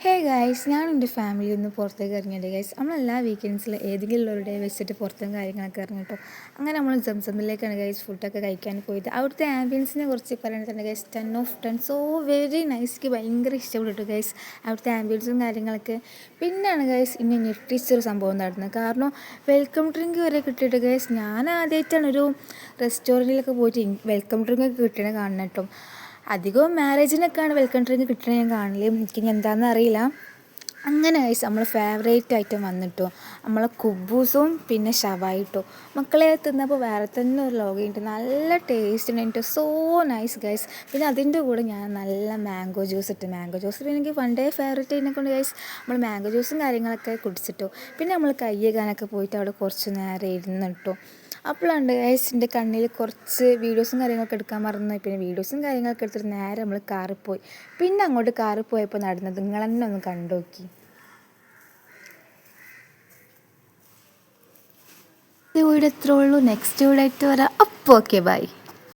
Hey guys, ഞാൻ എൻ്റെ ഫാമിലിയിൽ നിന്ന് പുറത്തേക്ക് ഇറങ്ങിയിട്ട് ഗൈസ് നമ്മളെല്ലാ വീക്കെൻഡ്സിൽ ഏതെങ്കിലും ഒരു ഡേ വെച്ചിട്ട് പുറത്തും കാര്യങ്ങളൊക്കെ ഇറങ്ങിട്ടോ. അങ്ങനെ നമ്മൾ സംസമിലേക്കാണ് ഗൈസ് ഫുഡൊക്കെ കഴിക്കാൻ പോയത്. അവിടുത്തെ ആംബിയൻസിനെ കുറിച്ച് പറയുന്നത് ഗൈസ് 10/10. So very nice. എനിക്ക് ഭയങ്കര ഇഷ്ടപ്പെട്ടു ഗൈസ് അവിടുത്തെ ആംബിയൻസും കാര്യങ്ങളൊക്കെ. പിന്നെയാണ് ഗൈസ് ഇനി ഞെട്ടിച്ചൊരു സംഭവം നടന്നത്. കാരണം വെൽക്കം ഡ്രിങ്ക് വരെ കിട്ടിയിട്ട് ഗൈസ് ഞാൻ ആദ്യമായിട്ടാണ് ഒരു റെസ്റ്റോറൻറ്റിലൊക്കെ പോയിട്ട് വെൽക്കം ഡ്രിങ്ക് ഒക്കെ കിട്ടണ കാണണം കേട്ടോ. അധികവും മാരേജിനൊക്കെയാണ് വെൽക്കം ഡ്രിങ്ക് കിട്ടണത് ഞാൻ കാണല്. എനിക്കിനി എന്താണെന്ന് അറിയില്ല. അങ്ങനെ ഗൈസ് നമ്മൾ ഫേവറേറ്റ് ഐറ്റം വന്നിട്ടോ നമ്മളെ കുബൂസും പിന്നെ ഷവായിട്ടോ. മക്കളെ തിന്നപ്പോൾ വേറെ തന്നെ ഒരു ലോകമുണ്ട്. നല്ല ടേസ്റ്റ് ഉണ്ടായിട്ട് സോ നൈസ് ഗൈസ്. പിന്നെ അതിൻ്റെ കൂടെ ഞാൻ നല്ല മാംഗോ ജ്യൂസ് മാംഗോ ജ്യൂസ് പിന്നെ എനിക്ക് പണ്ടേ ഫേവറേറ്റ് അതിനെക്കൊണ്ട് ഗൈസ് നമ്മൾ മാംഗോ ജ്യൂസും കാര്യങ്ങളൊക്കെ കുടിച്ചിട്ടോ. പിന്നെ നമ്മൾ കൈ കഴുകാനൊക്കെ പോയിട്ട് അവിടെ കുറച്ച് നേരം ഇരുന്നിട്ടോ. അപ്പോഴുണ്ട് ഗൈസ് എൻ്റെ കണ്ണിൽ കുറച്ച് വീഡിയോസും കാര്യങ്ങളൊക്കെ എടുക്കാൻ മറന്നു. പിന്നെ വീഡിയോസും കാര്യങ്ങളൊക്കെ എടുത്തിട്ട് നേരെ നമ്മൾ കാറിൽ പോയി. പിന്നെ അങ്ങോട്ട് കാറിൽ പോയപ്പോൾ നടന്നത് നിങ്ങൾ തന്നെ ഒന്ന് കണ്ടു നോക്കി. ഈ വീഡിയോ ഇത്രേ ഉള്ളൂ. നെക്സ്റ്റ് വീഡിയോ ആയിട്ട് വരാം. അപ്പോൾ ഓക്കെ ബൈ.